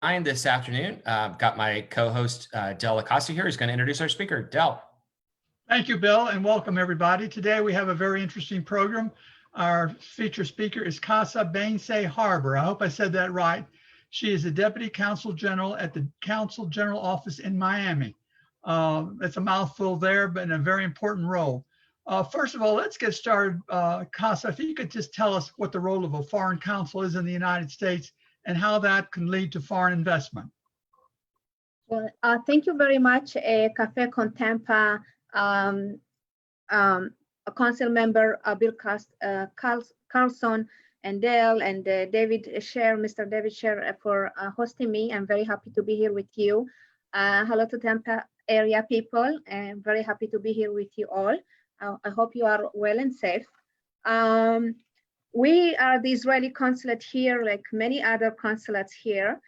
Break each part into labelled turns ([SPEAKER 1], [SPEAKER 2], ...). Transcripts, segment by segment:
[SPEAKER 1] This afternoon. Got my co-host Del Kasa here, who's going to introduce our speaker. Del.
[SPEAKER 2] Thank you, Bill, and welcome everybody. Today we have a very interesting program. Our featured speaker is Kasa Bainesay-Harbor. I hope I said that right. She is the Deputy Consul General at the Consul General Office in Miami. That's a mouthful there, but in a very important role. First of all, let's get started. Kasa, if you could just tell us what the role of a foreign consul is in the United States and how that can lead to foreign investment.
[SPEAKER 3] Well, thank you very much, Café con Tampa, a council member, Bill Carlson, and Dale, and David Sher, Mr. David Sher, for hosting me. I'm very happy to be here with you. Hello to Tampa area people. I'm very happy to be here with you all. I hope you are well and safe. We are the Israeli consulate here, like many other consulates here.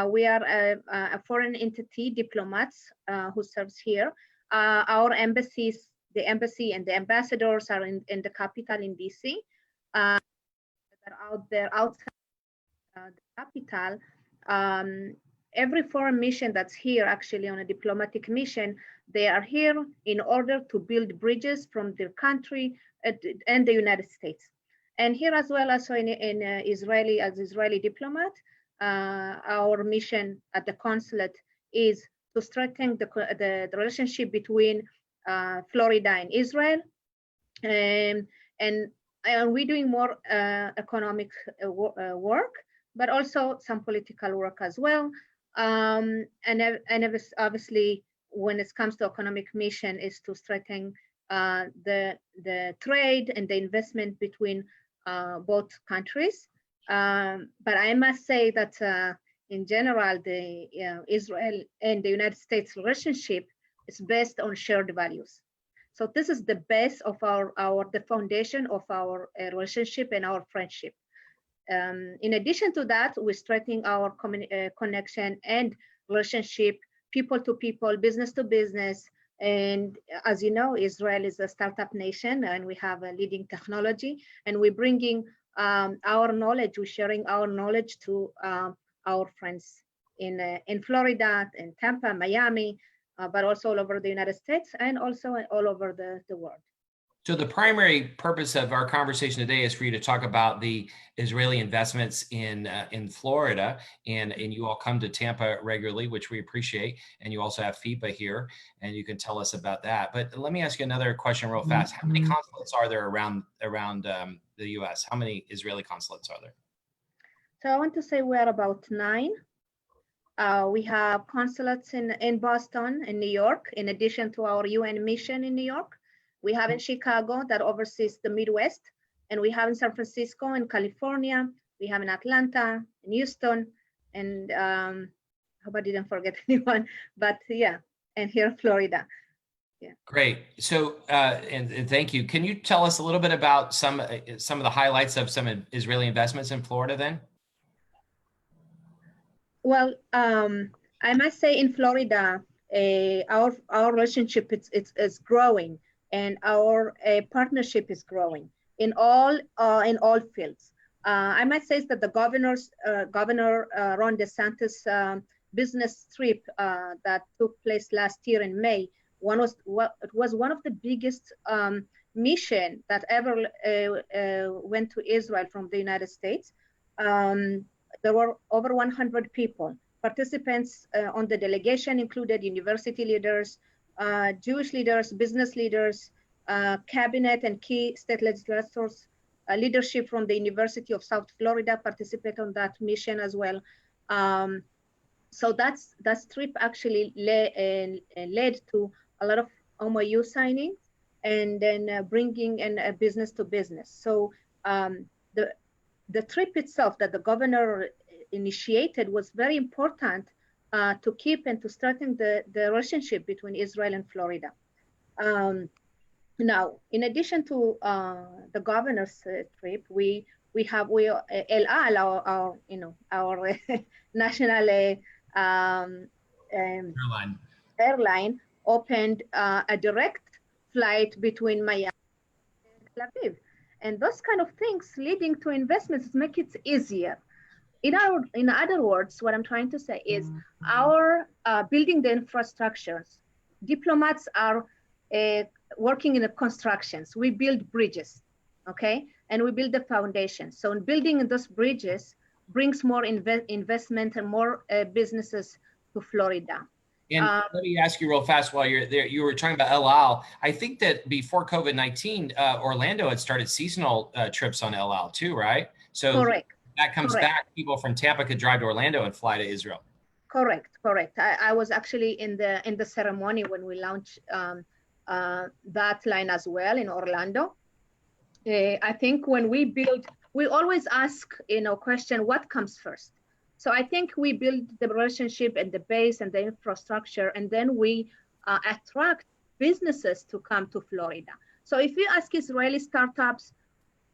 [SPEAKER 3] We are a foreign entity, diplomats who serves here. Our embassies, the embassy and the ambassadors are in the capital in DC. They're out there outside the capital. Every foreign mission that's here, actually on a diplomatic mission, they are here in order to build bridges from their country and the United States. And here as well, also in Israeli, as Israeli diplomat, our mission at the consulate is to strengthen the relationship between Florida and Israel. And we're doing more economic work, but also some political work as well. And obviously, when it comes to economic mission, is to strengthen the trade and the investment between both countries. But I must say that in general, the Israel and the United States relationship is based on shared values. So this is the base of the foundation of our relationship and our friendship. In addition to that, we're strengthening our connection and relationship, people to people, business to business. And as you know, Israel is a startup nation and we have a leading technology, and we're bringing our knowledge, we're sharing our knowledge to our friends in Florida, in Tampa, Miami, but also all over the United States and also all over the world.
[SPEAKER 1] So the primary purpose of our conversation today is for you to talk about the Israeli investments in Florida, and you all come to Tampa regularly, which we appreciate, and you also have FIBA here, and you can tell us about that. But let me ask you another question real fast. How many consulates are there around the U.S.? How many Israeli consulates are there?
[SPEAKER 3] So I want to say we're about 9. We have consulates in Boston, in New York, in addition to our UN mission in New York. We have in Chicago that oversees the Midwest, and we have in San Francisco, in California. We have in Atlanta, in Houston, and I hope I didn't forget anyone, but yeah, and here in Florida. Yeah.
[SPEAKER 1] Great. So, and thank you. Can you tell us a little bit about some of the highlights of some Israeli investments in Florida then?
[SPEAKER 3] Well, I must say in Florida, our relationship is growing, and our partnership is growing in all fields. I might say that the Governor Ron DeSantis business trip that took place last year in May, it was one of the biggest mission that ever went to Israel from the United States. There were over 100 people. Participants on the delegation included university leaders, Jewish leaders, business leaders, cabinet and key state legislators, leadership from the University of South Florida participate on that mission as well. So that trip actually led to a lot of MOU signing and then bringing in business to business. So the trip itself that the governor initiated was very important to keep and to strengthen the relationship between Israel and Florida. Now, in addition to the governor's trip, we El Al, our national airline opened a direct flight between Miami and Tel Aviv. And those kind of things leading to investments make it easier. in other words, what I'm trying to say is our building the infrastructures. Diplomats are working in the constructions. We build bridges, okay? And we build the foundation. So in building those bridges brings more investment and more businesses to Florida.
[SPEAKER 1] And let me ask you real fast while you're there, you were talking about El Al. I think that before COVID-19, Orlando had started seasonal trips on El Al too, right? So
[SPEAKER 3] correct.
[SPEAKER 1] That comes back, people from Tampa could drive to Orlando and fly to Israel.
[SPEAKER 3] Correct. I was actually in the ceremony when we launched that line as well in Orlando. I think when we build, we always ask, question, what comes first? So I think we build the relationship and the base and the infrastructure, and then we attract businesses to come to Florida. So if you ask Israeli startups,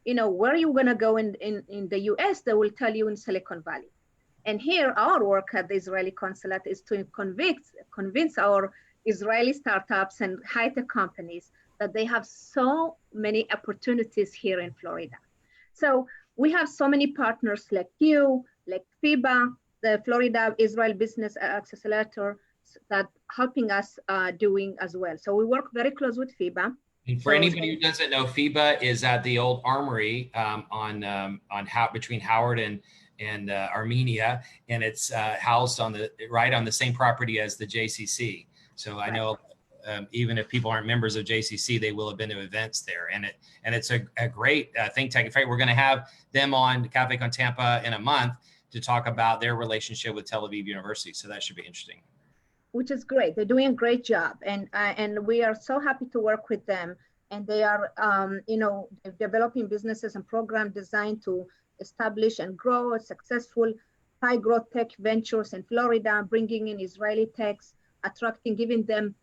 [SPEAKER 3] where are you going to go in the US, they will tell you in Silicon Valley. And here, our work at the Israeli consulate is to convince our Israeli startups and high-tech companies that they have so many opportunities here in Florida. So we have so many partners like you, like FIBA, the Florida Israel Business Accelerator, that helping us doing as well. So we work very close with FIBA.
[SPEAKER 1] And for anybody who doesn't know, FIBA is at the old Armory between Howard and Armenia, and it's housed on the same property as the JCC. So I know even if people aren't members of JCC, they will have been to events there, and it's a great think tank. In fact, we're going to have them on Café con Tampa in a month to talk about their relationship with Tel Aviv University. So that should be interesting.
[SPEAKER 3] Which is great. They're doing a great job, and we are so happy to work with them. And they are, developing businesses and programs designed to establish and grow a successful high growth tech ventures in Florida, bringing in Israeli techs, attracting, giving them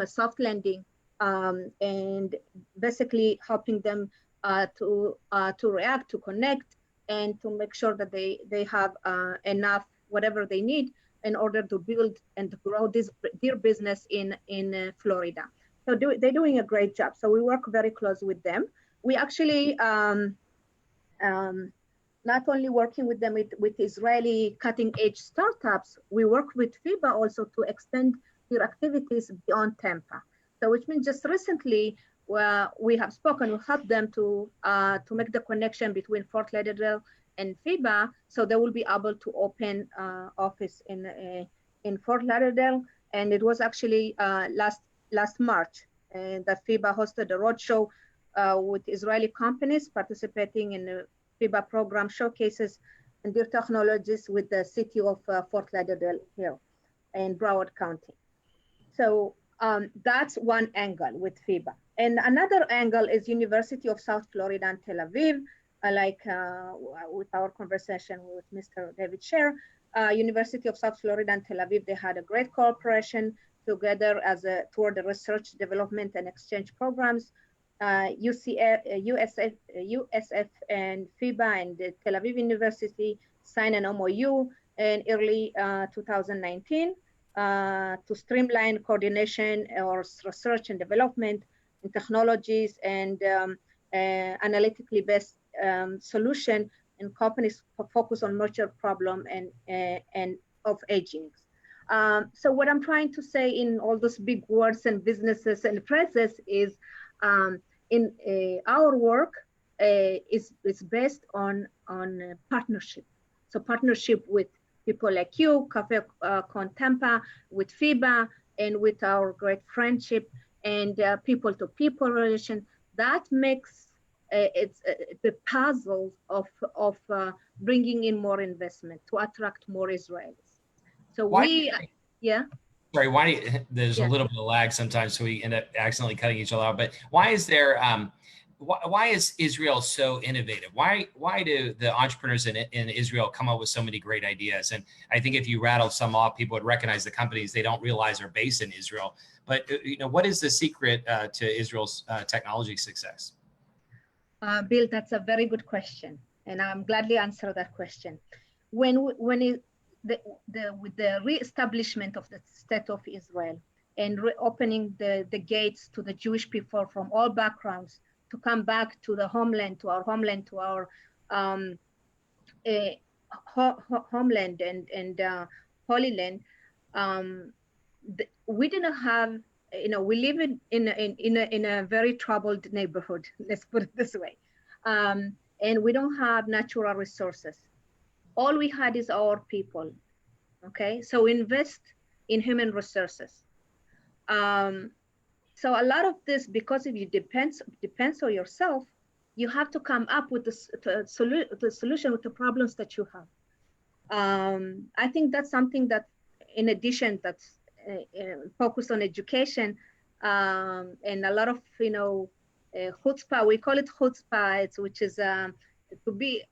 [SPEAKER 3] a soft landing, and basically helping them to react, to connect, and to make sure that they have enough whatever they need in order to build and grow their business in Florida. So they're doing a great job. So we work very close with them. We actually not only working with them with Israeli cutting edge startups, we work with FIBA also to extend their activities beyond Tampa. So which means just recently we have spoken, we helped them to make the connection between Fort Lauderdale and FIBA, so they will be able to open office in Fort Lauderdale. And it was actually last March that FIBA hosted a roadshow with Israeli companies participating in the FIBA program showcases and their technologies with the city of Fort Lauderdale here in Broward County. So that's one angle with FIBA. And another angle is University of South Florida and Tel Aviv, with our conversation with Mr. David Sher. University of South Florida and Tel Aviv, they had a great cooperation together toward the research, development, and exchange programs. USF and FIBA and the Tel Aviv University signed an MOU in early 2019 to streamline coordination or research and development in technologies and analytically based solution and companies focus on merger problem and of aging. So what I'm trying to say in all those big words and businesses and phrases is in our work is based on partnership. So partnership with people like you, Café con Tampa, with FIBA, and with our great friendship and people-to-people relation. That makes it's the puzzle of bringing in more investment to attract more Israelis. So
[SPEAKER 1] Sorry, there's a little bit of lag sometimes, so we end up accidentally cutting each other out. But why is there? Why is Israel so innovative? Why do the entrepreneurs in Israel come up with so many great ideas? And I think if you rattle some off, people would recognize the companies they don't realize are based in Israel. But what is the secret to Israel's technology success?
[SPEAKER 3] Bill, that's a very good question, and I'm gladly answer that question. With the reestablishment of the state of Israel and reopening the gates to the Jewish people from all backgrounds to come back to the homeland, to our homeland and Holy Land, we didn't have, we live in a very troubled neighborhood. Let's put it this way, and we don't have natural resources. All we had is our people. Okay, so invest in human resources. So a lot of this, because if you depends on yourself, you have to come up with the solution with the problems that you have. I think that's something that, in addition, that's focused on education, and a lot of chutzpah. We call it chutzpah, which is to be.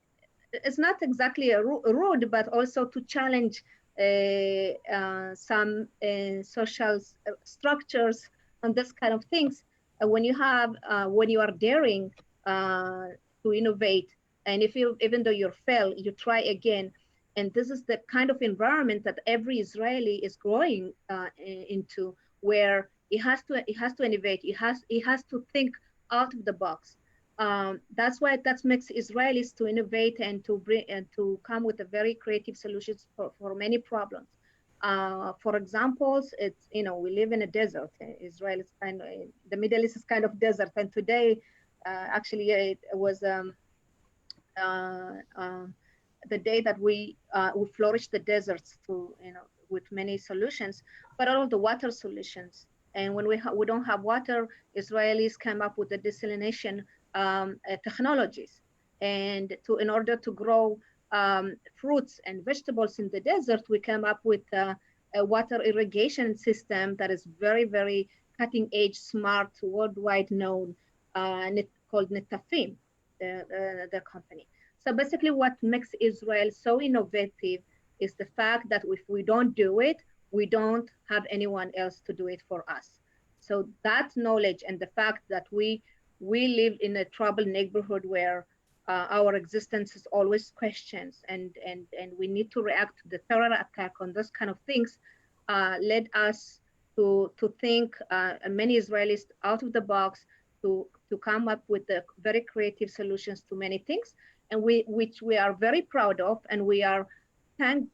[SPEAKER 3] It's not exactly a rude, but also to challenge some social structures and this kind of things. When you are daring to innovate, and even though you fail, you try again. And this is the kind of environment that every Israeli is growing into, where it has to innovate. It has to think out of the box. That's why that makes Israelis to innovate and to bring and to come with a very creative solutions for many problems. For examples, it's we live in a desert. Israel is the Middle East is kind of desert, and today, actually, it was the day that we flourished the deserts to with many solutions, but all of the water solutions. And when we don't have water, Israelis came up with the desalination technologies, and in order to grow fruits and vegetables in the desert, we came up with a water irrigation system that is very, very cutting edge, smart, worldwide known, called Netafim, the company. So basically what makes Israel so innovative is the fact that if we don't do it, we don't have anyone else to do it for us. So that knowledge and the fact that we live in a troubled neighborhood where our existence is always questions, and we need to react to the terror attack on those kind of things, led us to think many Israelis out of the box to come up with the very creative solutions to many things, and which we are very proud of, and we are thank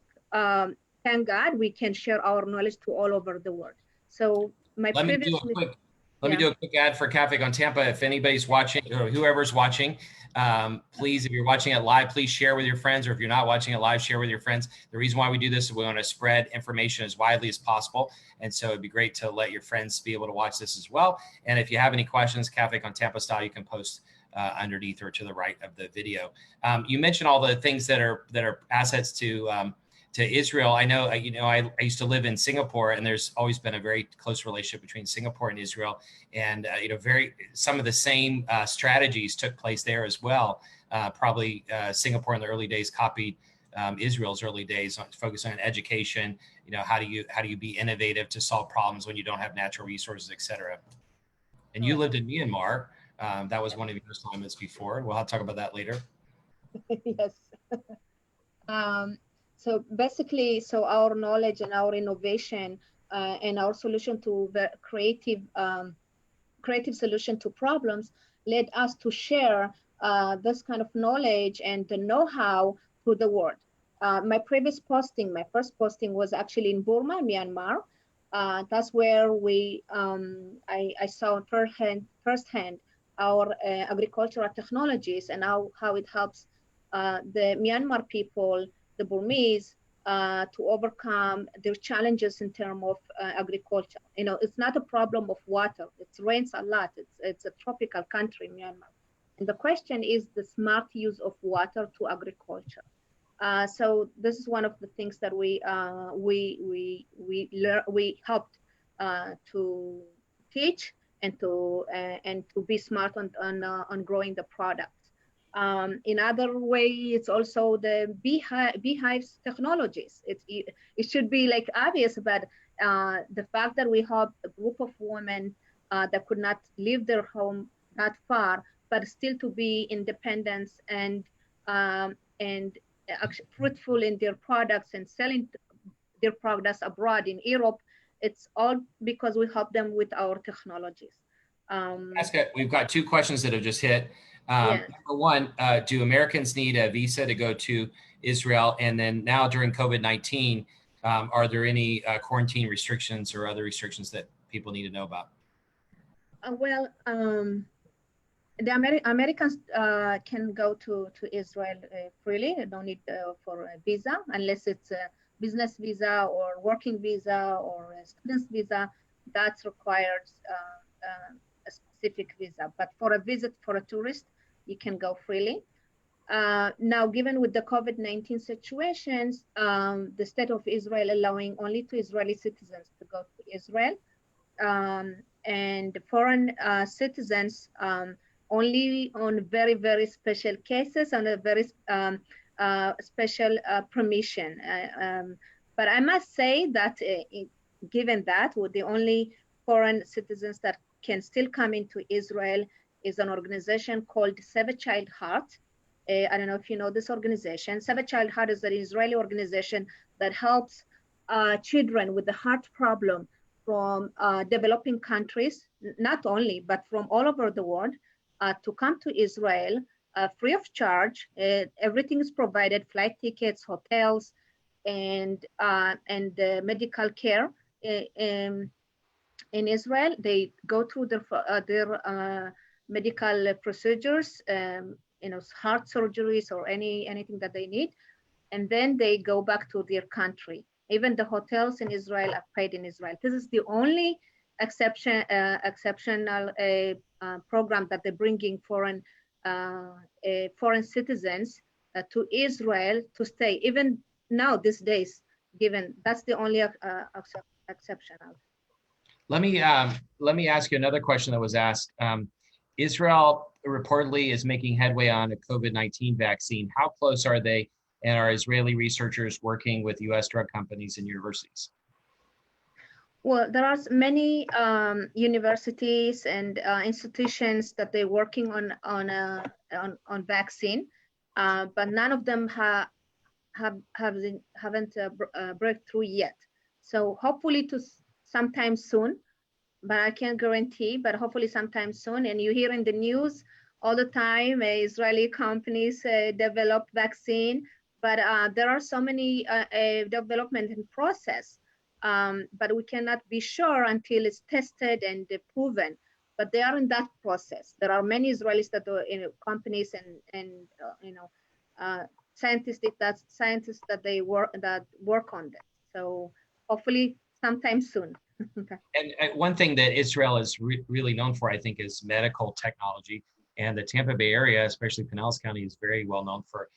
[SPEAKER 3] God we can share our knowledge to all over the world. So
[SPEAKER 1] Let me do a quick ad for Café on Tampa. If anybody's watching or whoever's watching, please, if you're watching it live, please share with your friends, or if you're not watching it live, share with your friends. The reason why we do this is we want to spread information as widely as possible. And so it'd be great to let your friends be able to watch this as well. And if you have any questions, Café on Tampa style, you can post underneath or to the right of the video. You mentioned all the things that are assets to Israel. I know, I used to live in Singapore, and there's always been a very close relationship between Singapore and Israel. And, some of the same strategies took place there as well. Probably Singapore in the early days copied Israel's early days, focusing on education. How do you be innovative to solve problems when you don't have natural resources, et cetera. And you lived in Myanmar. That was one of your assignments before. We'll have to talk about that later.
[SPEAKER 3] Yes. So basically, our knowledge and our innovation and our solution to the creative solution to problems led us to share this kind of knowledge and the know-how to the world. My first posting was actually in Burma, Myanmar. That's where I saw firsthand our agricultural technologies and how it helps the Myanmar people, the Burmese, to overcome their challenges in terms of agriculture. It's not a problem of water. It rains a lot. It's a tropical country, Myanmar. And the question is the smart use of water to agriculture. So this is one of the things that we helped to teach and to be smart on growing the products. In other way, it's also the beehives technologies. It should be like obvious, but the fact that we have a group of women that could not leave their home that far, but still to be independent and fruitful in their products and selling their products abroad in Europe, it's all because we help them with our technologies.
[SPEAKER 1] We've got two questions that have just hit.
[SPEAKER 3] Yeah.
[SPEAKER 1] Number one, do Americans need a visa to go to Israel? And then now during COVID-19, are there any quarantine restrictions or other restrictions that people need to know about?
[SPEAKER 3] Well, the Americans can go to Israel freely. They don't need for a visa unless it's a business visa or working visa or a student's visa. That requires a specific visa. But for a visit for a tourist, you can go freely. Now, given with the COVID-19 situations, the state of Israel allowing only to Israeli citizens to go to Israel, and foreign citizens only on very, very special cases, on a very special permission. But I must say that given that, the only foreign citizens that can still come into Israel is an organization called Save a Child Heart. I don't know if you know this organization. Save a Child Heart is an Israeli organization that helps children with the heart problem from developing countries, not only, but from all over the world, to come to Israel free of charge. Everything is provided: flight tickets, hotels, and medical care. In Israel, they go through their medical procedures, heart surgeries or anything that they need, and then they go back to their country. Even the hotels in Israel are paid in Israel. This is the only exceptional program that they're bringing foreign citizens to Israel to stay. Even now, these days, given that's the only exceptional.
[SPEAKER 1] Let me ask you another question that was asked. Israel reportedly is making headway on a COVID-19 vaccine. How close are they? And are Israeli researchers working with U.S. drug companies and universities?
[SPEAKER 3] Well, there are many universities and institutions that they're working on vaccine, but none of them haven't breakthrough yet. So hopefully to sometime soon, but I can't guarantee. But hopefully sometime soon. And you hear in the news all the time, Israeli companies develop vaccine. But there are so many development in process, but we cannot be sure until it's tested and proven. But they are in that process. There are many Israelis that are companies and scientists that they work on this. So hopefully sometime soon.
[SPEAKER 1] And one thing that Israel is really known for, I think, is medical technology. And the Tampa Bay area, especially Pinellas County, is very well known for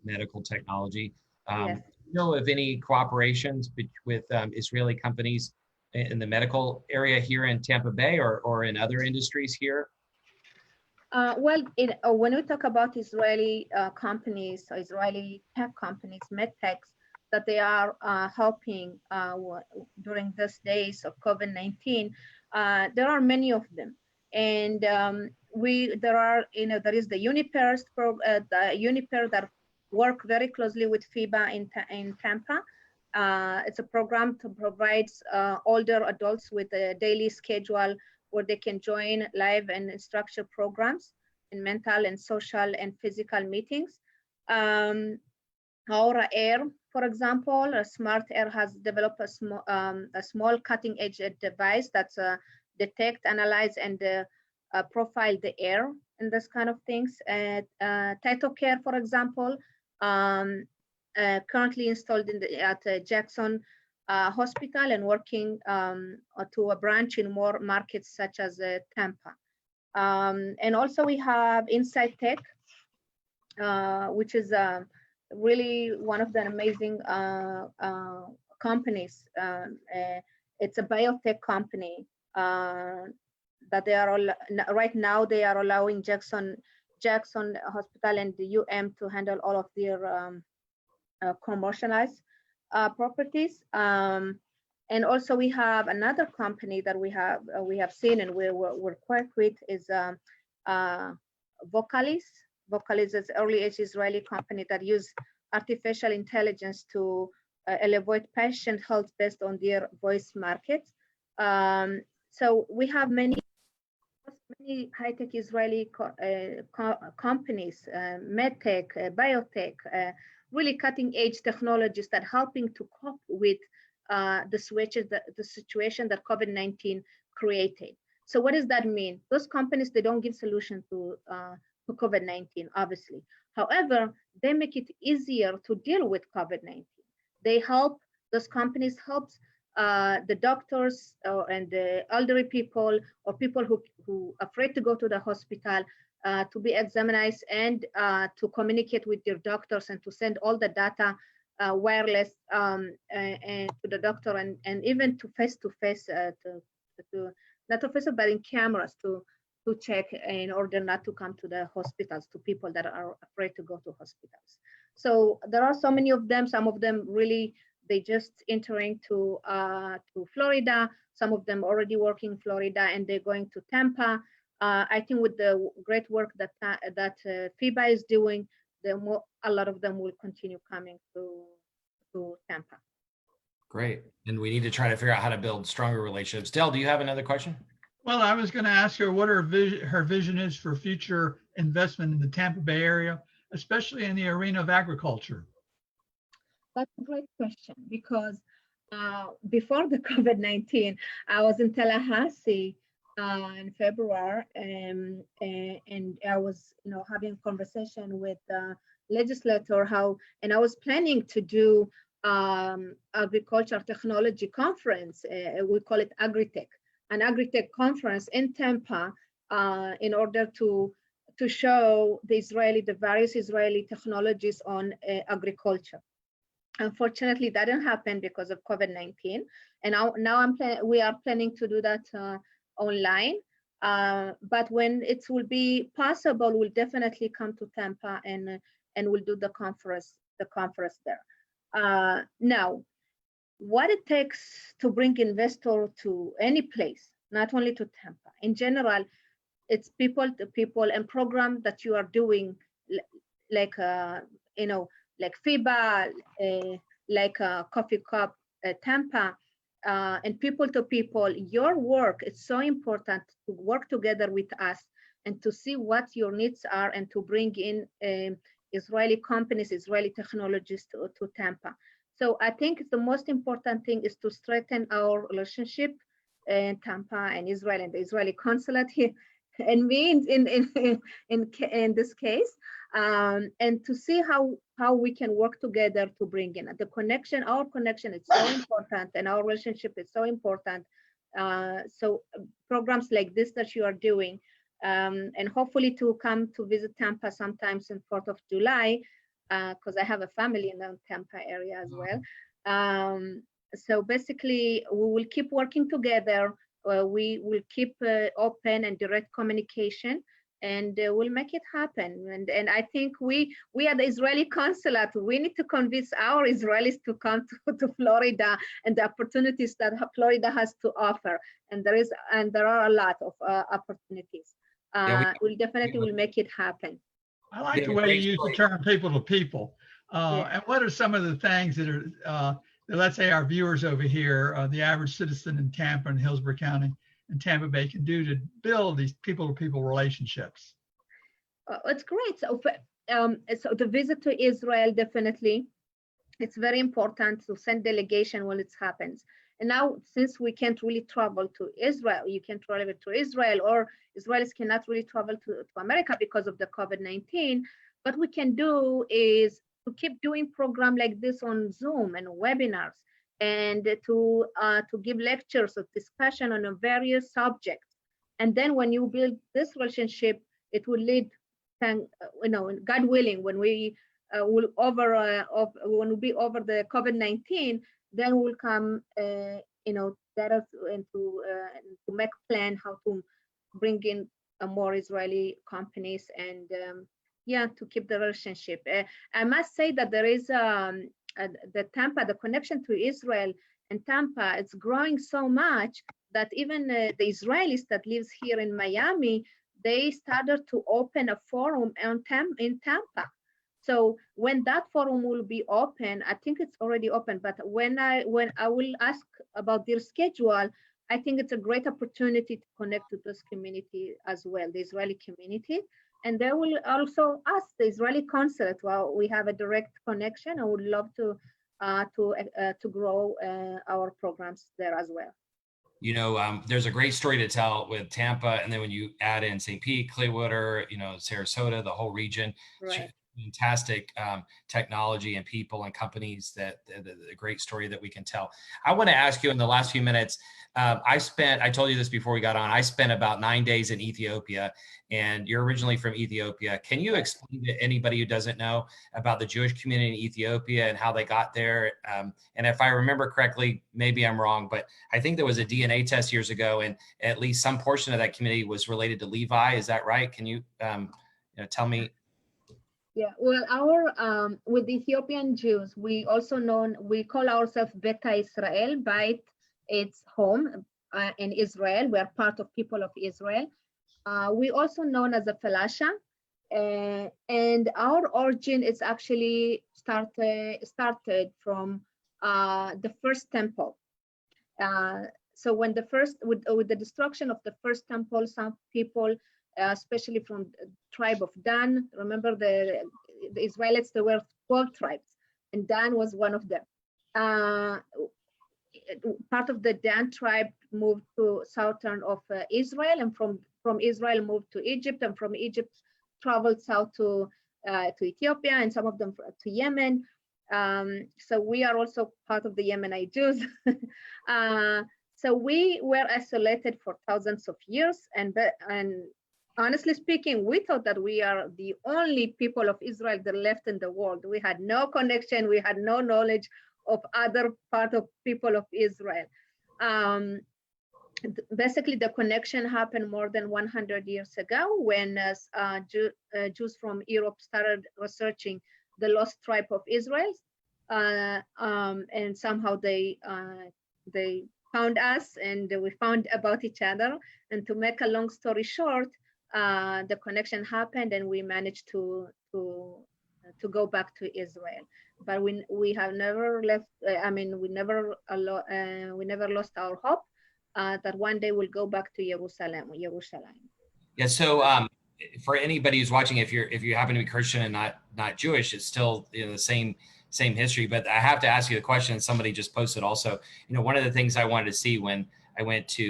[SPEAKER 1] medical technology.
[SPEAKER 3] Yes.
[SPEAKER 1] Do you know of any cooperations with Israeli companies in the medical area here in Tampa Bay or in other industries here?
[SPEAKER 3] Well, when we talk about Israeli companies, or Israeli tech companies, medtechs, that they are helping during these days of COVID-19, there are many of them. And there is the Uniper that work very closely with FIBA in Tampa. It's a program to provide older adults with a daily schedule where they can join live and structured programs in mental and social and physical meetings. Aura Air, for example, Smart Air has developed a small cutting-edge device that's detect, analyze, and profile the air and this kind of things. Tato Care, for example, currently installed at Jackson Hospital and working to a branch in more markets such as Tampa. And also we have Inside Tech, which is really one of the amazing companies. It's a biotech company that they are all, right now they are allowing Jackson Hospital and the UM to handle all of their commercialized properties. And also we have another company that we have seen and we're quite with is Vocalis. Vocalis is early age Israeli company that use artificial intelligence to elevate patient health based on their voice markets. So we have many many high-tech Israeli companies, medtech, biotech, really cutting-edge technologies that helping to cope with the situation that COVID-19 created. So what does that mean? Those companies, they don't give solution to COVID-19, obviously. However, they make it easier to deal with COVID-19. They help, those companies helps the doctors and the elderly people or people who are afraid to go to the hospital to be examined and to communicate with their doctors and to send all the data wireless and to the doctor and even to face-to-face, not to face, but in cameras to check in order not to come to the hospitals, to people that are afraid to go to hospitals. So there are so many of them. Some of them really, they just entering to Florida. Some of them already working in Florida and they're going to Tampa. I think with the great work that FIBA is doing, a lot of them will continue coming to Tampa.
[SPEAKER 1] Great. And we need to try to figure out how to build stronger relationships. Del, do you have another question?
[SPEAKER 2] Well, I was going to ask her what her vision is for future investment in the Tampa Bay area, especially in the arena of agriculture.
[SPEAKER 3] That's a great question because before the COVID-19, I was in Tallahassee in February, and I was, having a conversation with legislator and I was planning to do agriculture technology conference. We call it Agritech, an Agritech conference in Tampa, in order to show the various Israeli technologies on agriculture. Unfortunately, that didn't happen because of COVID-19, and now we are planning to do that online. But when it will be possible, we'll definitely come to Tampa and we'll do the conference there. Now, what it takes to bring investor to any place, not only to Tampa, in general, it's people to people and program that you are doing, like FIBA, like Coffee Cup Tampa, and people to people. Your work is so important to work together with us and to see what your needs are and to bring in Israeli companies, Israeli technologies to Tampa. So I think the most important thing is to strengthen our relationship in Tampa and Israel and the Israeli consulate here, and me in this case, and to see how we can work together to bring in the connection. Our connection is so important, and our relationship is so important. So programs like this that you are doing, and hopefully to come to visit Tampa sometimes in 4th of July, because I have a family in the Tampa area as well. So basically, we will keep working together. We will keep open and direct communication, and we'll make it happen. And I think we are the Israeli consulate. We need to convince our Israelis to come to Florida and the opportunities that Florida has to offer. And there are a lot of opportunities. We'll definitely make it happen.
[SPEAKER 2] I like the way you use the term people to people. And what are some of the things that are, let's say our viewers over here, the average citizen in Tampa and Hillsborough County and Tampa Bay can do to build these people-to-people relationships?
[SPEAKER 3] It's great. So the visit to Israel, definitely, it's very important to send delegation when it happens. And now, since we can't really travel to Israel, you can travel to Israel, or Israelis cannot really travel to America because of the COVID-19. What we can do is to keep doing programs like this on Zoom and webinars, and to give lectures of discussion on a various subjects. And then when you build this relationship, it will lead, God willing, when we will when we be over the COVID-19, then we'll come, better and to make a plan how to bring in more Israeli companies and to keep the relationship. I must say that there is the connection to Israel and Tampa, it's growing so much that even the Israelis that lives here in Miami, they started to open a forum in Tampa. So when that forum will be open, I think it's already open, but when I will ask about their schedule, I think it's a great opportunity to connect to this community as well, the Israeli community. And they will also ask the Israeli consulate. Well, we have a direct connection. I would love to grow our programs there as well.
[SPEAKER 1] You know, there's a great story to tell with Tampa, and then when you add in St. Pete, Clearwater, you know, Sarasota, the whole region,
[SPEAKER 3] Right.
[SPEAKER 1] fantastic technology and people and companies that the great story that we can tell. I want to ask you in the last few minutes, I told you this before we got on, I spent about 9 days in Ethiopia, and you're originally from Ethiopia. Can you explain to anybody who doesn't know about the Jewish community in Ethiopia and how they got there? And if I remember correctly, maybe I'm wrong, but I think there was a DNA test years ago, and at least some portion of that community was related to Levi. Is that right? Can you, tell me?
[SPEAKER 3] Yeah, well, our with the Ethiopian Jews, we call ourselves Beta Israel. Beit, it's home in Israel. We are part of people of Israel. We also known as a Falasha, and our origin is actually started from the first temple. So when with the destruction of the first temple, some people, especially from the tribe of Dan, remember the Israelites, there were 12 tribes, and Dan was one of them. Part of the Dan tribe moved to southern of Israel, and from Israel moved to Egypt, and from Egypt traveled south to Ethiopia, and some of them to Yemen. So we are also part of the Yemenite Jews. So we were isolated for thousands of years, and honestly speaking, we thought that we are the only people of Israel that left in the world. We had no connection, we had no knowledge of other part of people of Israel. Basically, the connection happened more than 100 years ago when Jews from Europe started researching the lost tribe of Israel, and somehow they found us, and we found about each other. And to make a long story short, the connection happened, and we managed to go back to Israel. But we have never left. We never lost our hope that one day we'll go back to Jerusalem.
[SPEAKER 1] Yeah. So for anybody who's watching, if you happen to be Christian and not Jewish, it's still the same history. But I have to ask you the question. Somebody just posted also. One of the things I wanted to see when I went to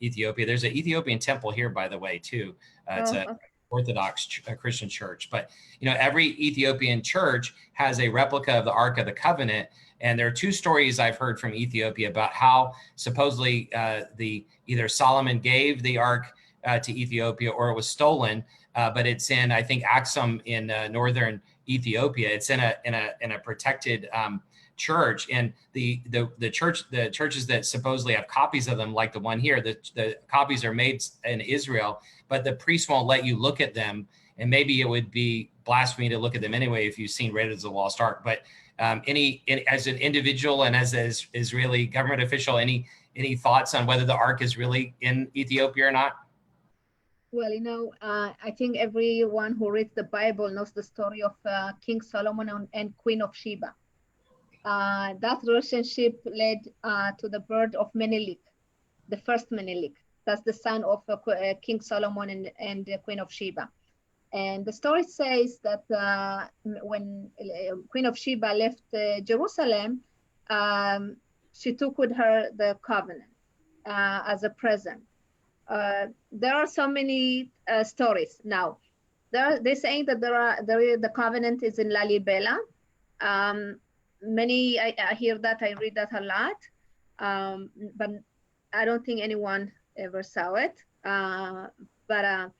[SPEAKER 1] Ethiopia. There's an Ethiopian temple here, by the way, too. It's a Orthodox Christian church. But every Ethiopian church has a replica of the Ark of the Covenant. And there are two stories I've heard from Ethiopia about how supposedly either Solomon gave the Ark to Ethiopia or it was stolen. But it's in, I think, Aksum in northern Ethiopia. It's in a protected church, and the churches that supposedly have copies of them, like the one here, the copies are made in Israel, but the priest won't let you look at them. And maybe it would be blasphemy to look at them anyway if you've seen Raiders of the Lost Ark. But as an individual and as an Israeli government official, any thoughts on whether the Ark is really in Ethiopia or not?
[SPEAKER 3] Well, I think everyone who reads the Bible knows the story of King Solomon and Queen of Sheba. That relationship led to the birth of Menelik, the first Menelik. That's the son of King Solomon and the Queen of Sheba. And the story says that when Queen of Sheba left Jerusalem, she took with her the covenant as a present. There are so many stories now. They're saying that the covenant is in Lalibela. Many, I hear that, I read that a lot, but I don't think anyone ever saw it. But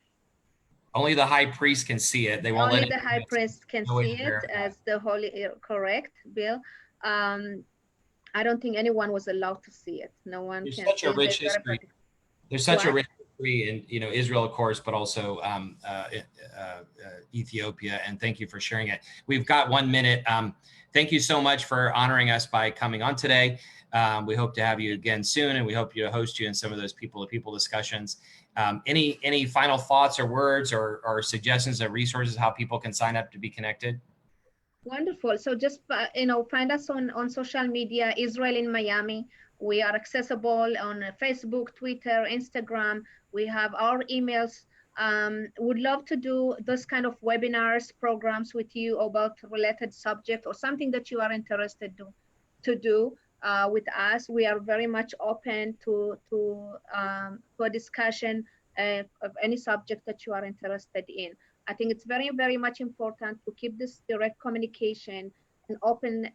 [SPEAKER 1] only the high priest can see it. They won't
[SPEAKER 3] only
[SPEAKER 1] let
[SPEAKER 3] the high priest can see it as the holy. Correct, Bill. I don't think anyone was allowed to see it. No one
[SPEAKER 1] There's
[SPEAKER 3] can.
[SPEAKER 1] Such a rich history. There's such a rich history in Israel, of course, but also Ethiopia. And thank you for sharing it. We've got 1 minute. Thank you so much for honoring us by coming on today. We hope to have you again soon, and we hope to host you in some of those people-to-people discussions. Any final thoughts or words or suggestions of resources how people can sign up to be connected?
[SPEAKER 3] Wonderful. So just find us on social media, Israel in Miami. We are accessible on Facebook, Twitter, Instagram. We have our emails. Would love to do those kind of webinars, programs with you about related subject or something that you are interested to do with us. We are very much open to a discussion of any subject that you are interested in. I think it's very, very much important to keep this direct communication and open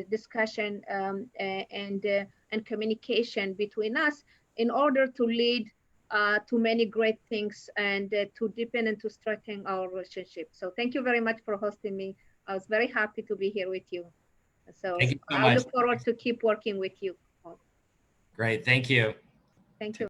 [SPEAKER 3] discussion and communication between us in order to lead to many great things and to deepen and to strengthen our relationship. So thank you very much for hosting me. I was very happy to be here with you. So
[SPEAKER 1] Thank you so
[SPEAKER 3] I
[SPEAKER 1] much.
[SPEAKER 3] look forward to keep working with you.
[SPEAKER 1] Great. Thank you.
[SPEAKER 3] Thank you.